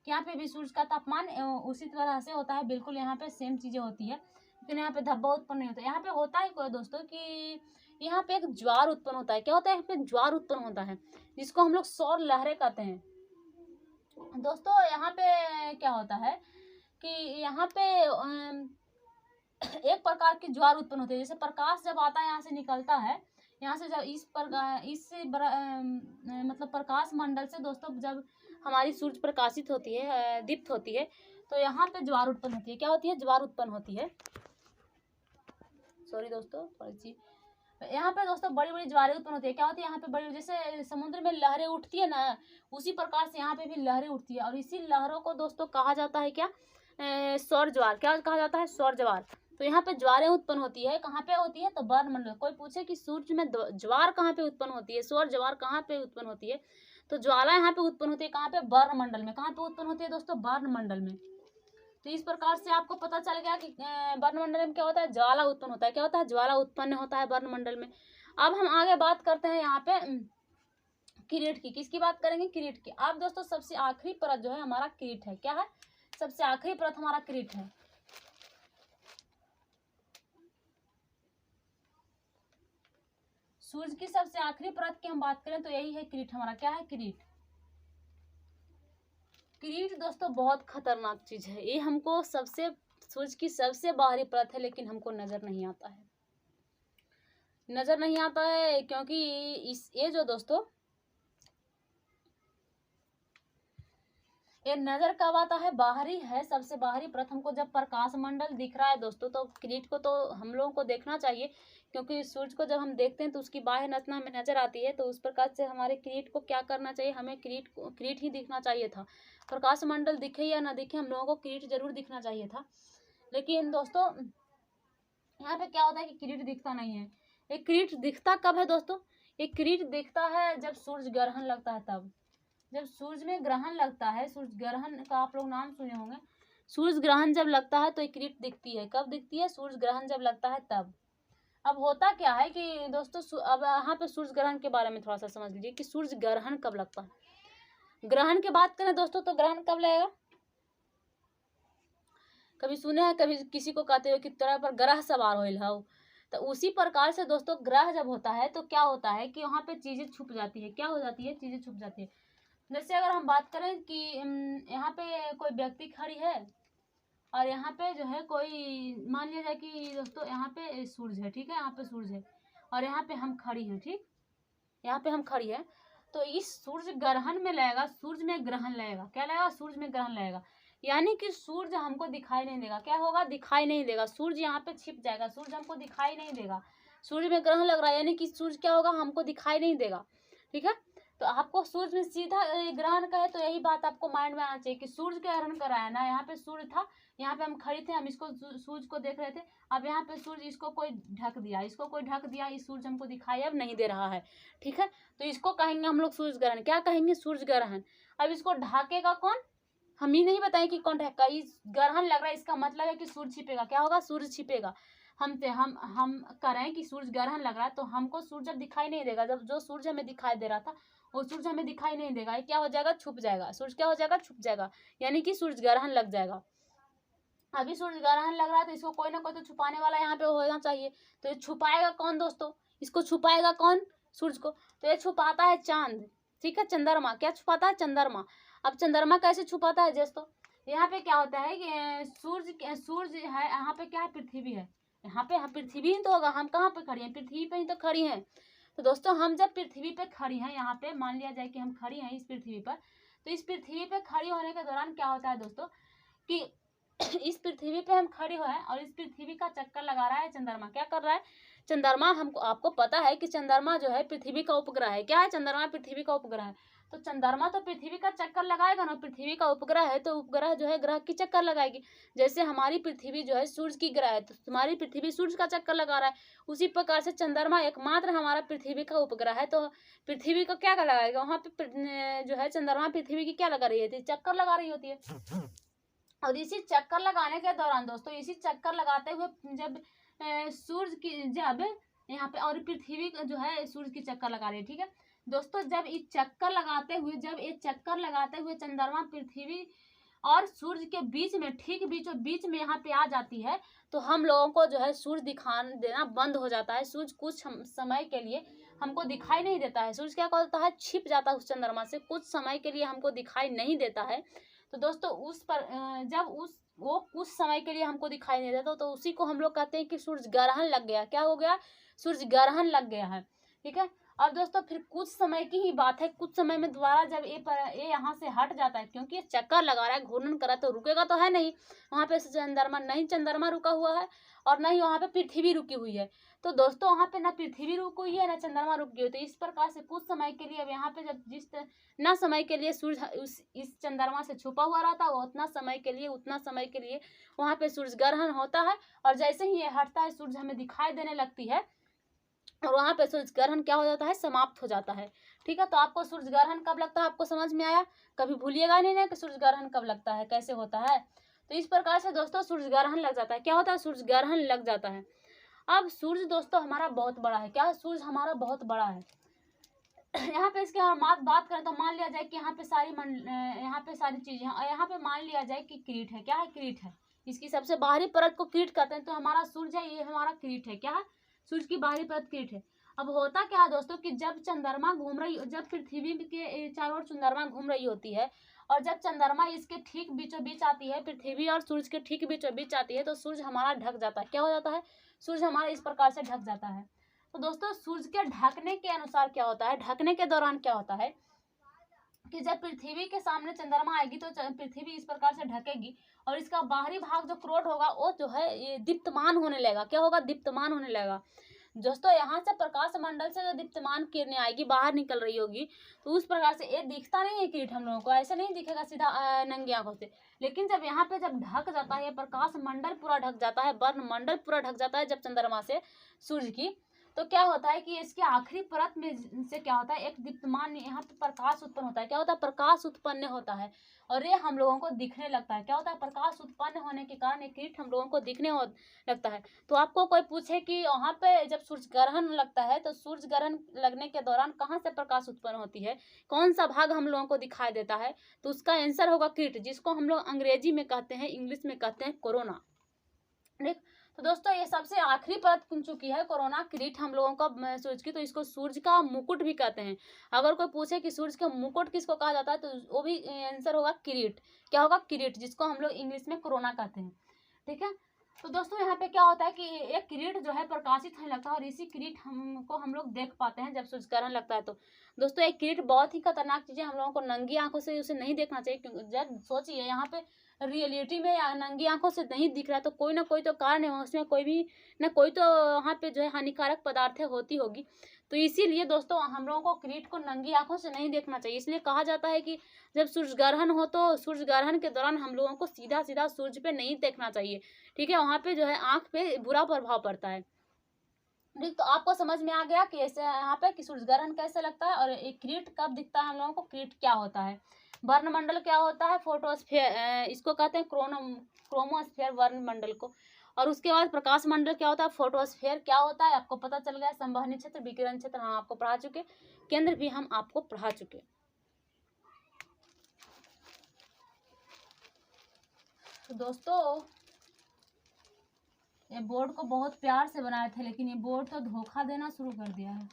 कि यहाँ पे भी सूर्य का तापमान उसी तरह से होता है, बिल्कुल यहाँ पे सेम चीजें होती है, लेकिन यहाँ पे धब्बा उत्पन्न नहीं होता। यहाँ पे होता है क्या दोस्तों कि यहाँ पे एक ज्वार उत्पन्न होता है। क्या होता है? यहाँ पे ज्वार उत्पन्न होता है जिसको हम लोग सौर लहरें कहते हैं। दोस्तों यहाँ पे क्या होता है कि यहाँ पे एक प्रकार की ज्वार उत्पन्न होती है। जैसे प्रकाश जब आता है यहाँ से निकलता है, यहाँ से जब मतलब प्रकाश मंडल से दोस्तों जब हमारी सूर्य प्रकाशित होती है, दीप्त होती है, तो यहाँ पे ज्वार उत्पन्न होती है। क्या होती है? ज्वार उत्पन्न होती है। सॉरी दोस्तों, यहाँ पे दोस्तों बड़ी बड़ी ज्वारें उत्पन्न होती है। क्या होती है? यहाँ पे बड़ी, जैसे समुद्र में लहरें उठती है ना, उसी प्रकार से यहाँ पे भी लहरें उठती है। और इसी लहरों को दोस्तों कहा जाता है क्या? सौर ज्वार। क्या कहा जाता है? सौर ज्वार। तो यहाँ पे ज्वारें उत्पन्न होती है। कहाँ पे होती है? तो वर्णमंडल। कोई पूछे कि सूर्य में ज्वार कहाँ पे उत्पन्न होती है, सौर ज्वार कहाँ पे उत्पन्न होती है, तो ज्वाला यहाँ पे उत्पन्न होती है। कहाँ पे? वर्णमंडल में। कहाँ पे उत्पन्न होती है दोस्तों? वर्णमंडल में। तो इस प्रकार से आपको पता चल गया कि वर्णमंडल में क्या होता है? ज्वाला उत्पन्न होता है। क्या होता है? ज्वाला उत्पन्न होता है वर्णमंडल में। अब हम आगे बात करते हैं यहाँ पे किरीट की। किसकी बात करेंगे? किरीट की। अब दोस्तों सबसे आखिरी परत जो है हमारा किरीट है। क्या है? सबसे आखिरी परत हमारा किरीट है। सूर्य की सबसे आखिरी परत की हम बात करें तो यही है किरीट हमारा। क्या है? किरीट। किरीट दोस्तों बहुत खतरनाक चीज है। ये हमको सूर्य की सबसे बाहरी परत है, लेकिन हमको नजर नहीं आता है। नजर नहीं आता है क्योंकि ये जो दोस्तों ये नजर कब आता है? बाहरी है, सबसे बाहरी परत। हमको जब प्रकाश मंडल दिख रहा है दोस्तों तो किरीट को तो हम लोगों को देखना चाहिए, क्योंकि सूर्य को जब हम देखते हैं तो उसकी बाह्य संरचना हमें नजर आती है। तो उस प्रकार से हमारे किरीट को क्या करना चाहिए? हमें किरीट ही दिखना चाहिए था। प्रकाश मंडल दिखे या ना दिखे, हम लोगों को किरीट जरूर दिखना चाहिए था। लेकिन दोस्तों यहाँ पे क्या होता है कि किरीट दिखता नहीं है। ये किरीट दिखता कब है दोस्तों? ये किरीट दिखता है जब सूर्य ग्रहण लगता है तब। जब सूर्य में ग्रहण लगता है, सूर्य ग्रहण का आप लोग नाम सुने होंगे। सूर्य ग्रहण जब लगता है तो ये किरीट दिखती है। कब दिखती है? सूर्य ग्रहण जब लगता है तब। अब होता क्या है कि दोस्तों अब यहाँ पे सूर्य ग्रहण के बारे में थोड़ा सा समझ लीजिए कि सूर्य ग्रहण कब लगता है। ग्रहण की बात करें दोस्तों तो ग्रहण कब लगेगा? कभी सुने हैं कभी किसी को कहते हो कि तरह पर ग्रह सवार हो, तो उसी प्रकार से दोस्तों ग्रह जब होता है तो क्या होता है कि वहां पे चीजें छुप जाती है। क्या हो जाती है? चीजें छुप जाती है। जैसे अगर हम बात करें कि यहाँ पे कोई व्यक्ति खड़ी है और यहाँ पे जो है कोई, मान लिया जाए कि दोस्तों यहाँ पे सूरज है, ठीक है, यहाँ पे सूरज है और यहाँ पे हम खड़ी हैं, ठीक, यहाँ पे हम खड़ी है, तो इस सूर्य ग्रहण में लगेगा, सूर्य में ग्रहण लगेगा। क्या लगेगा? सूर्य में ग्रहण लगेगा, यानी कि सूर्य हमको दिखाई नहीं देगा। क्या होगा? दिखाई नहीं देगा। सूर्य यहाँ पे छिप जाएगा, सूर्य हमको दिखाई नहीं देगा। सूर्य में ग्रहण लग रहा है यानी कि सूर्य क्या होगा? हमको दिखाई नहीं देगा, ठीक है। तो आपको सूर्य में सीधा ग्रहण का है तो यही बात आपको माइंड में आना चाहिए कि सूर्य के ग्रहण कर रहा है ना। यहाँ पे सूर्य था, यहाँ पे हम खड़े थे, हम इसको सूर्य को देख रहे थे। अब यहाँ पे सूर्य, इसको कोई ढक दिया, इसको कोई ढक दिया, इस सूर्य हमको दिखाई अब नहीं दे रहा है, ठीक है। तो इसको कहेंगे हम लोग सूर्य ग्रहण। क्या कहेंगे? सूर्य ग्रहण। अब इसको ढकेगा कौन? हम ही नहीं बताएं कि कौन ढकेगा। इस ग्रहण लग रहा है, इसका मतलब है कि सूर्य छिपेगा। क्या होगा? सूर्य छिपेगा। हम करें कि सूरज ग्रहण लग रहा है, तो हमको सूरज अब दिखाई नहीं देगा। जब जो सूरज हमें दिखाई दे रहा था वो सूरज हमें दिखाई नहीं देगा, ये क्या हो जाएगा, छुप जाएगा। सूरज क्या हो जाएगा, छुप जाएगा, यानी कि सूरज ग्रहण लग जाएगा। अभी सूरज ग्रहण लग रहा है तो इसको कोई ना कोई तो छुपाने वाला यहाँ पे होना चाहिए। तो ये छुपाएगा कौन दोस्तों, इसको छुपाएगा कौन, सूरज को। तो ये छुपाता है चांद, ठीक है, चंद्रमा। क्या छुपाता है, चंद्रमा। अब चंद्रमा कैसे छुपाता है दोस्तों, यहाँ पे क्या होता है कि सूरज है, यहाँ पे क्या है, पृथ्वी है। यहाँ पे पृथ्वी ही तो होगा, हम कहाँ पे खड़ी हैं, पृथ्वी पे ही तो खड़ी हैं। तो दोस्तों हम जब पृथ्वी पे खड़ी हैं, यहाँ पे मान लिया जाए कि हम खड़ी हैं इस पृथ्वी पर, तो इस पृथ्वी पे खड़ी होने के दौरान क्या होता है दोस्तों कि इस पृथ्वी पे हम खड़े हुए हैं और इस पृथ्वी का चक्कर लगा रहा है चंद्रमा। क्या कर रहा है, चंद्रमा। हमको आपको पता है कि चंद्रमा जो है पृथ्वी का उपग्रह है। क्या है, चंद्रमा पृथ्वी का उपग्रह है। तो चंद्रमा तो पृथ्वी का चक्कर लगाएगा ना, पृथ्वी का उपग्रह है तो उपग्रह जो है ग्रह की चक्कर लगाएगी। जैसे हमारी पृथ्वी जो है सूरज की ग्रह है, तो हमारी पृथ्वी सूरज का चक्कर लगा रहा है, उसी प्रकार से चंद्रमा एकमात्र हमारा पृथ्वी का उपग्रह है, तो पृथ्वी को क्या लगाएगा, वहां पे जो है चंद्रमा पृथ्वी की क्या लगा रही है, चक्कर लगा रही होती है। और इसी चक्कर लगाने के दौरान दोस्तों, इसी चक्कर लगाते हुए जब सूरज की जब यहाँ पे और पृथ्वी जो है सूरज की चक्कर लगा रही है, ठीक है दोस्तों। जब ये चक्कर लगाते हुए चंद्रमा पृथ्वी और सूरज के बीच में, ठीक बीचों बीच में यहाँ पे आ जाती है, तो हम लोगों को जो है सूरज दिखाई देना बंद हो जाता है। सूरज कुछ समय के लिए हमको दिखाई नहीं देता है। सूरज क्या करता है, छिप जाता है उस चंद्रमा से, कुछ समय के लिए हमको दिखाई नहीं देता है। तो दोस्तों उस पर जब वो कुछ समय के लिए हमको दिखाई नहीं देता, तो उसी को हम लोग कहते हैं कि सूरज ग्रहण लग गया। क्या हो गया, सूरज ग्रहण लग गया है, ठीक है। अब दोस्तों फिर कुछ समय की ही बात है, कुछ समय में दोबारा जब ये यहाँ से हट जाता है, क्योंकि ये चक्कर लगा रहा है, घूर्णन कर रहा है, तो रुकेगा तो है नहीं वहां पे चंद्रमा, नहीं चंद्रमा रुका हुआ है और नहीं वहां पे पृथ्वी रुकी हुई है। तो दोस्तों वहां पे ना पृथ्वी रुकी हुई है ना चंद्रमा रुक गई है। तो इस प्रकार से कुछ समय के लिए अब यहाँ पे जब जिस ना समय के लिए सूरज इस चंद्रमा से छुपा हुआ रहता है, उतना समय के लिए वहां पे सूरज ग्रहण होता है। और जैसे ही ये हटता है, सूरज हमें दिखाई देने लगती है और वहां पे सूरज ग्रहण क्या हो जाता है, समाप्त हो जाता है, ठीक है। तो आपको सूरज ग्रहण कब लगता है, आपको समझ में आया, कभी भूलिएगा नहीं ना कि सूरज ग्रहण कब लगता है, कैसे होता है। तो इस प्रकार से दोस्तों सूरज ग्रहण लग जाता है। क्या होता है, सूरज ग्रहण लग जाता है। अब सूरज दोस्तों हमारा बहुत बड़ा है। क्या, सूरज हमारा बहुत बड़ा है। यहाँ पे इसके बात करें तो मान लिया जाए कि यहाँ पे सारी चीजें, यहाँ पे मान लिया जाए कि किरीट है। क्या है, किरीट है। इसकी सबसे बाहरी परत को किरीट कहते हैं। तो हमारा सूरज है, ये हमारा किरीट है। क्या है, सूरज की बाहरी परत किरीट है। अब होता क्या है दोस्तों कि जब पृथ्वी के चारों ओर चंद्रमा घूम रही होती है और जब चंद्रमा इसके ठीक बीचों बीच आती है, पृथ्वी और सूरज के ठीक बीचों बीच आती है, तो सूरज हमारा ढक जाता है। क्या हो जाता है, सूरज हमारा इस प्रकार से ढक जाता है। तो दोस्तों सूरज के ढकने के अनुसार क्या होता है, ढकने के दौरान क्या होता है कि जब पृथ्वी के सामने चंद्रमा आएगी तो पृथ्वी इस प्रकार से ढकेगी और इसका बाहरी भाग जो क्रोध होगा वो जो है ये दीप्तमान होने लगेगा। क्या होगा, दीप्तमान होने लगेगा। दोस्तों यहाँ से प्रकाश मंडल से जो दीप्तमान किरणें आएगी, बाहर निकल रही होगी, तो उस प्रकार से ये दिखता नहीं है किरीट हम लोगों को, ऐसे नहीं दिखेगा सीधा नंगी आंखों से। लेकिन जब यहाँ पे जब ढक जाता है, प्रकाश मंडल पूरा ढक जाता है, वर्ण मंडल पूरा ढक जाता है जब चंद्रमा से सूर्य की, तो क्या होता है कि इसके आखिरी परत में से क्या होता है, एक दीप्तमान यहाँ पे प्रकाश उत्पन्न होता है। क्या होता है, प्रकाश उत्पन्न होता है और ये हम लोगों को दिखने लगता है। क्या होता है, प्रकाश उत्पन्न होने के कारण एक किरीट हम लोगों को दिखने लगता है। तो आपको कोई पूछे कि वहां पे जब सूर्य ग्रहण लगता है, तो सूर्य ग्रहण लगने के दौरान कहाँ से प्रकाश उत्पन्न होती है, कौन सा भाग हम लोगों को दिखाई देता है, तो उसका आंसर होगा किरीट, जिसको हम लोग अंग्रेजी में कहते हैं, इंग्लिश में कहते हैं कोरोना। ठीक। तो दोस्तों ये सबसे आखिरी परत बन चुकी है कोरोना, किरीट हम लोगों का सूरज की, तो इसको सूरज का मुकुट भी कहते हैं। अगर कोई पूछे कि सूरज का मुकुट किसको कहा जाता है, तो वो भी आंसर होगा किरीट। क्या होगा, किरीट, जिसको हम लोग इंग्लिश में कोरोना कहते हैं, ठीक है। तो दोस्तों यहाँ पे क्या होता है कि एक किरीट जो है प्रकाशित होने लगता है और इसी किरीट हम लोग देख पाते हैं जब सूरज ग्रहण लगता है। तो दोस्तों एक किरीट बहुत ही खतरनाक चीज है, हम लोगों को नंगी आंखों से उसे नहीं देखना चाहिए। क्योंकि जब सोचिए यहाँ पे रियलिटी में या नंगी आंखों से नहीं दिख रहा है, तो कोई ना कोई तो कारण है, उसमें कोई भी ना कोई तो वहाँ पे जो है हानिकारक पदार्थें होती होगी। तो इसीलिए दोस्तों हम लोगों को किरीट को नंगी आंखों से नहीं देखना चाहिए। इसलिए कहा जाता है कि जब सूर्य ग्रहण हो तो सूर्य ग्रहण के दौरान हम लोगों को सीधा सीधा सूर्य पे नहीं देखना चाहिए, ठीक है। वहाँ पे जो है आंख पे बुरा प्रभाव पड़ता है। ठीक, तो आपको समझ में आ गया कि ऐसे यहाँ पे कि सूर्य ग्रहण कैसे लगता है और एक किरीट कब दिखता है हम लोगों को, किरीट क्या होता है, वर्णमंडल क्या होता है, फोटोस्फीयर, इसको कहते हैं क्रोमोस्फीयर वर्णमंडल को। और उसके बाद प्रकाश मंडल क्या होता है, फोटोस्फेयर क्या होता है आपको पता चल गया, संवहनी क्षेत्र, विकिरण क्षेत्र हम आपको पढ़ा चुके, केंद्र भी हम आपको पढ़ा चुके। तो दोस्तों ये बोर्ड को बहुत प्यार से बनाए थे, लेकिन ये बोर्ड तो धोखा देना शुरू कर दिया है।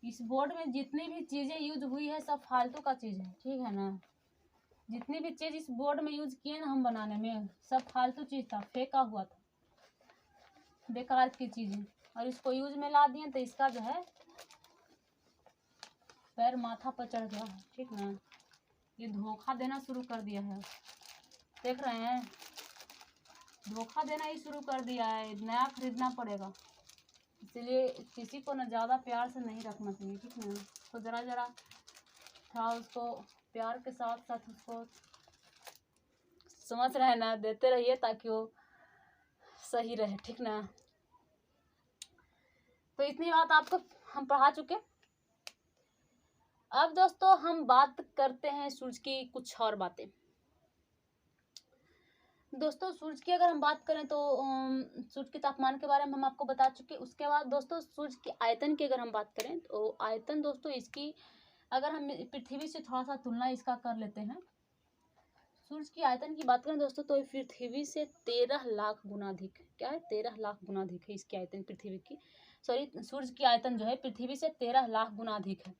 इस बोर्ड में जितनी भी चीजें यूज हुई है सब फालतू का चीज है, ठीक है ना। जितनी भी चीज इस बोर्ड में यूज किए ना हम बनाने में, सब फालतू चीज था, फेंका हुआ था, बेकार की चीजें, और इसको यूज में ला दिए तो इसका जो है पैर माथा पर चढ़ गया है, ठीक ना। ये धोखा देना शुरू कर दिया है, देख रहे हैं, धोखा देना ही शुरू कर दिया है। नया खरीदना पड़ेगा, इसलिए किसी को ना ज़्यादा प्यार से नहीं रखना चाहिए, ठीक ना। तो ज़रा ज़रा था उसको प्यार के साथ साथ उसको समझ रहे ना, देते रहिए ताकि वो सही रहे, ठीक ना। तो इतनी बात आपको हम पढ़ा चुके। अब दोस्तों हम बात करते हैं सूरज की कुछ और बातें। दोस्तों सूरज की अगर हम बात करें तो सूरज के तापमान के बारे में हम आपको बता चुके। उसके बाद दोस्तों सूरज के आयतन की अगर हम बात करें तो आयतन दोस्तों इसकी अगर हम पृथ्वी से थोड़ा सा तुलना इसका कर लेते हैं, सूरज की आयतन की बात करें दोस्तों तो पृथ्वी से 13 लाख गुना अधिक, क्या है 13 लाख गुना अधिक है इसकी आयतन, पृथ्वी की सूरज की आयतन जो है पृथ्वी से 13 लाख गुना अधिक है।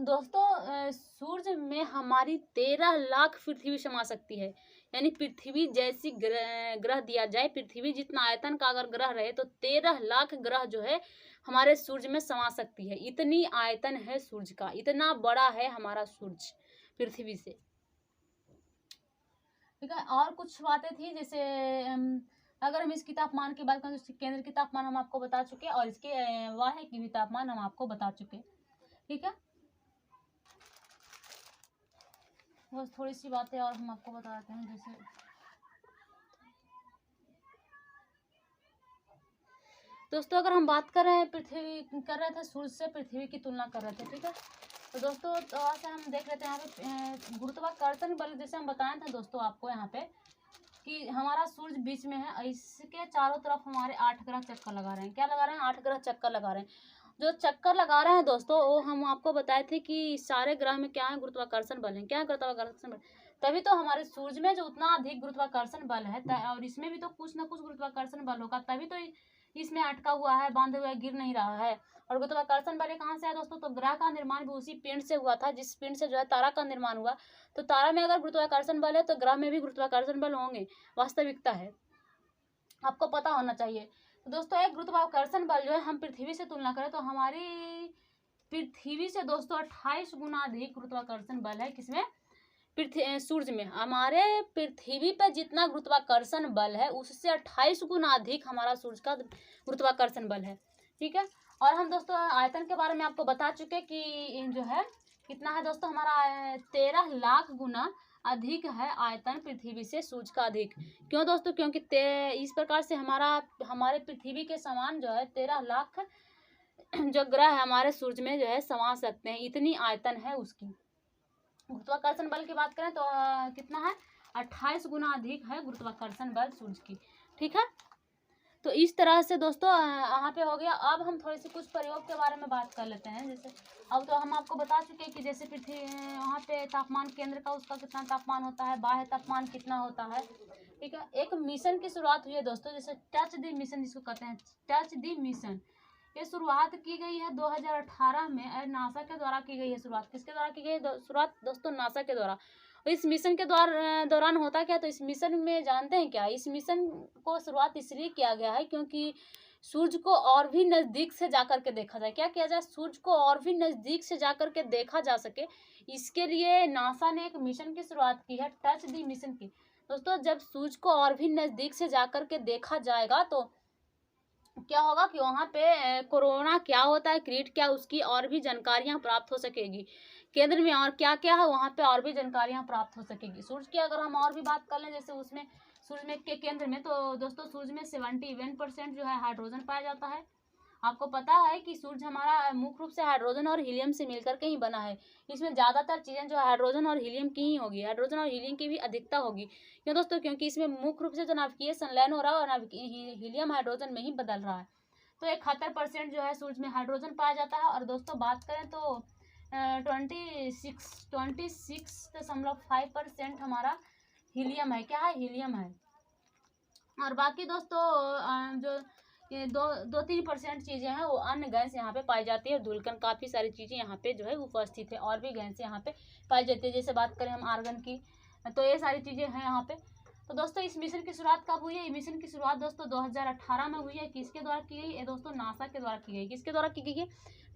दोस्तों सूरज में हमारी 13 लाख पृथ्वी समा सकती है, यानी पृथ्वी जैसी ग्रह दिया जाए, पृथ्वी जितना आयतन का अगर ग्रह रहे तो 13 लाख ग्रह जो है हमारे सूरज में समा सकती है। इतनी आयतन है सूरज का, इतना बड़ा है हमारा सूरज पृथ्वी से, ठीक है। और कुछ बातें थी, जैसे अगर हम इसकी तापमान की बात करें तो केंद्र की तापमान हम आपको बता चुके और इसके वाह्य की भी तापमान हम आपको बता चुके, ठीक है। बस थोड़ी सी बातें और हम आपको बता देते हैं, जैसे दोस्तों अगर हम बात कर रहे हैं पृथ्वी कर रहे थे सूरज से पृथ्वी की तुलना कर रहे थे, ठीक है। तो दोस्तों थोड़ा सा हम देख लेते हैं यहाँ पे गुरुत्वाकर्षण बल, जैसे हम बताए थे दोस्तों आपको यहाँ पे कि हमारा सूरज बीच में है, इसके चारों तरफ हमारे 8 ग्रह चक्कर लगा रहे हैं। क्या लगा रहे हैं? 8 ग्रह चक्कर लगा रहे हैं। जो चक्कर लगा रहे हैं दोस्तों वो हम आपको बताए थे कि सारे ग्रह में क्या है, गुरुत्वाकर्षण बल है। क्या है गुरुत्वाकर्षण बल? तभी तो हमारे सूरज में जो उतना अधिक गुरुत्वाकर्षण बल है और इसमें भी तो कुछ ना कुछ गुरुत्वाकर्षण बल होगा, तभी तो इसमें अटका हुआ है, बांधे हुआ है, गिर नहीं रहा है। और गुरुत्वाकर्षण बल कहाँ से है दोस्तों? तो ग्रह का निर्माण भी उसी पिंड से हुआ था जिस पिंड से जो है तारा का निर्माण हुआ। तो तारा में अगर गुरुत्वाकर्षण बल है तो ग्रह में भी गुरुत्वाकर्षण बल होंगे, वास्तविकता है, आपको पता होना चाहिए। तो दोस्तों एक गुरुत्वाकर्षण बल जो है हम पृथ्वी से तुलना करें तो हमारी पृथ्वी से दोस्तों 28 गुना अधिक गुरुत्वाकर्षण बल है। किसमें? सूरज में। हमारे पृथ्वी पर जितना गुरुत्वाकर्षण बल है उससे 28 गुना अधिक हमारा सूरज का गुरुत्वाकर्षण बल है, ठीक है। और हम दोस्तों आयतन के बारे में आपको बता चुके कि जो है कितना है दोस्तों, हमारा 13 लाख गुना अधिक है आयतन पृथ्वी से सूरज का अधिक। क्यों दोस्तों? क्योंकि इस प्रकार से हमारे पृथ्वी के समान जो है 13 लाख जो ग्रह है हमारे सूरज में जो है समा सकते हैं, इतनी आयतन है उसकी। गुरुत्वाकर्षण बल की बात करें तो कितना है? 28 गुना अधिक है गुरुत्वाकर्षण बल सूरज की, ठीक है। तो इस तरह से दोस्तों यहाँ पे हो गया। अब हम थोड़ी सी कुछ प्रयोग के बारे में बात कर लेते हैं। जैसे अब तो हम आपको बता चुके हैं कि जैसे पृथ्वी वहाँ पे तापमान केंद्र का उसका कितना तापमान होता है, बाह्य तापमान कितना होता है, ठीक है। एक मिशन की शुरुआत हुई है दोस्तों, जैसे टच दी मिशन जिसको कहते हैं, टच दी मिशन। ये शुरुआत की गई है 2018 में, नासा के द्वारा की गई है शुरुआत। किसके द्वारा की गई शुरुआत दोस्तों? नासा के द्वारा। इस मिशन के दौरान होता क्या? तो इस मिशन में जानते हैं क्या, इस मिशन को शुरुआत इसलिए किया गया है क्योंकि सूरज को और भी नज़दीक से जाकर के देखा जाए। क्या किया जाए? सूरज को और भी नज़दीक से जाकर के देखा जा सके, इसके लिए नासा ने एक मिशन की शुरुआत की है, टच दी मिशन की। दोस्तों जब सूरज को और भी नज़दीक से जाकर के देखा जाएगा तो क्या होगा कि वहाँ पे कोरोना क्या होता है, क्रीट क्या, उसकी और भी जानकारियाँ प्राप्त हो सकेगी। केंद्र में और क्या क्या है वहाँ पे और भी जानकारियाँ प्राप्त हो सकेगी। सूरज की अगर हम और भी बात कर लें, जैसे उसमें सूरज में के केंद्र में तो दोस्तों सूरज में 71% जो है हाइड्रोजन पाया जाता है आपको पता है कि सूरज हमारा मुख्य रूप से हाइड्रोजन और हीलियम से मिलकर के ही बना है। इसमें ज़्यादातर चीज़ें जो हाइड्रोजन और हीलियम की ही होगी, हाइड्रोजन और हीलियम की भी अधिकता होगी। क्यों दोस्तों? क्योंकि इसमें मुख्य रूप से जो नाभिकीय संलयन हो रहा है और हीलियम हाइड्रोजन में ही बदल रहा है। तो 71% जो है सूरज में हाइड्रोजन पाया जाता है। और दोस्तों बात करें तो 26.5% हमारा हीलियम है। क्या है? हीलियम है। और बाकी दोस्तों जो ये 2-3% चीज़ें हैं वो अन्य गैस यहाँ पे पाई जाती है। धूलकण काफ़ी सारी चीज़ें यहाँ पे जो है उपस्थित है, और भी गैस यहाँ पे पाई जाती है। जैसे बात करें हम आर्गन की, तो ये सारी चीज़ें हैं यहाँ पे। तो दोस्तों इस मिशन की शुरुआत कब हुई है? ये मिशन की शुरुआत दोस्तों 2018 में हुई है। किसके द्वारा की गई? ये दोस्तों नासा के द्वारा की गई। किसके द्वारा की गई है?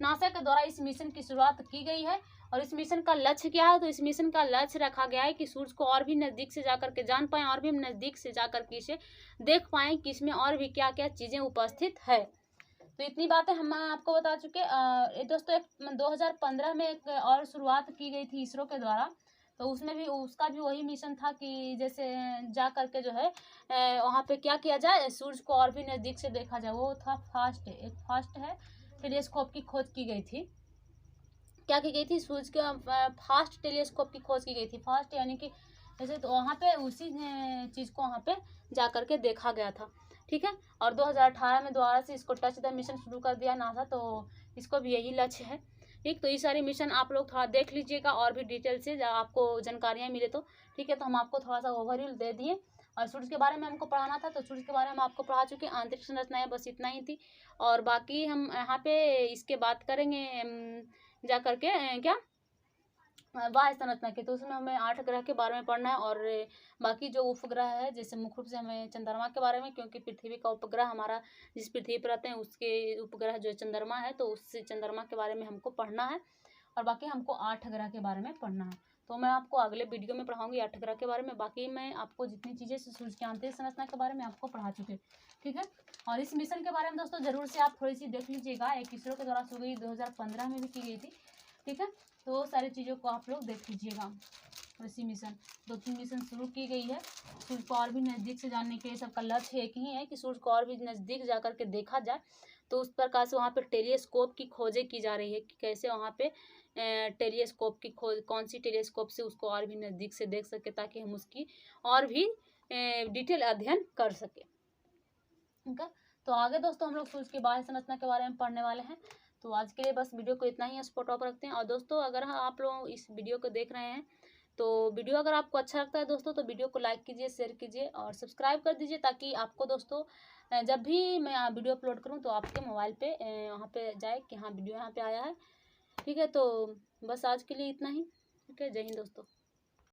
नासा के द्वारा इस मिशन की शुरुआत की गई है। और इस मिशन का लक्ष्य क्या है? तो इस मिशन का लक्ष्य रखा गया है कि सूरज को और भी नज़दीक से जाकर के जान पाएं, और भी हम नज़दीक से जाकर के इसे देख पाएं कि इसमें और भी क्या क्या चीज़ें उपस्थित है। तो इतनी बातें हम आपको बता चुके। दोस्तों 2015 में एक और शुरुआत की गई थी इसरो के द्वारा। तो उसमें भी उसका भी वही मिशन था कि जैसे जा करके जो है वहाँ पे क्या किया जाए, सूरज को और भी नज़दीक से देखा जाए। वो था फास्ट है टेलीस्कोप की खोज की गई थी। क्या की गई थी? सूरज के फास्ट टेलीस्कोप की खोज की गई थी। फास्ट यानी कि जैसे, तो वहाँ पे उसी चीज़ को वहाँ पे जा करके देखा गया था। ठीक है। और 2018 में दोबारा से इसको टच द मिशन शुरू कर दिया नासा। तो इसको भी यही लक्ष्य है। ठीक। तो ये सारे मिशन आप लोग थोड़ा देख लीजिएगा और भी डिटेल से आपको जानकारियाँ मिले तो। ठीक है। तो हम आपको थोड़ा सा ओवरव्यू दे दिए। और सूरज के बारे में हमको पढ़ाना था, तो सूरज के बारे में आपको पढ़ा चुके। आंतरिक संरचनाएं बस इतना ही थी। और बाकी हम यहाँ पे इसके बात करेंगे जा करके क्या बाह्य संरचना की। तो उसमें हमें 8 ग्रह के बारे में पढ़ना है। और बाकी जो उपग्रह है, जैसे मुख्य रूप से हमें चंद्रमा के बारे में, क्योंकि पृथ्वी का उपग्रह हमारा जिस पृथ्वी पर रहते हैं उसके उपग्रह जो चंद्रमा है, तो उस चंद्रमा के बारे में हमको पढ़ना है। और बाकी हमको 8 ग्रह के बारे में पढ़ना है। तो मैं आपको अगले वीडियो में पढ़ाऊंगी 8 ग्रह के बारे में। बाकी मैं आपको जितनी चीज़ें सूरज की आंतरिक संरचना के बारे में आपको पढ़ा चुके। ठीक है। और इस मिशन के बारे में दोस्तों जरूर से आप थोड़ी सी देख लीजिएगा। एक इसरो के द्वारा शुरू हुई 2015 में भी की गई थी। ठीक है। तो वो सारी चीज़ों को आप लोग देख लीजिएगा। और इसी मिशन 2-3 मिशन शुरू की गई है सूरज को और भी नज़दीक से जानने के लिए। सबका लक्ष्य एक ही है कि सूरज को और भी नज़दीक जा कर के देखा जाए। तो उस प्रकार से वहाँ पे टेलीस्कोप की खोजें की जा रही है कि कैसे वहाँ पे टेलीस्कोप की खोज, कौन सी टेलीस्कोप से उसको और भी नज़दीक से देख सके, ताकि हम उसकी और भी डिटेल अध्ययन कर सके। ठीक है। तो आगे दोस्तों हम लोग सूरज की बाह्य संरचना के बारे में पढ़ने वाले हैं। तो आज के लिए बस वीडियो को इतना ही स्पॉट ऑफ रखते हैं। और दोस्तों अगर आप लोग इस वीडियो को देख रहे हैं, तो वीडियो अगर आपको अच्छा लगता है दोस्तों, तो वीडियो को लाइक कीजिए, शेयर कीजिए और सब्सक्राइब कर दीजिए, ताकि आपको दोस्तों जब भी मैं वीडियो अपलोड करूं तो आपके मोबाइल पे वहाँ पे जाए कि हाँ वीडियो यहाँ पे आया है। ठीक है। तो बस आज के लिए इतना ही। ठीक है। जय हिंद दोस्तों।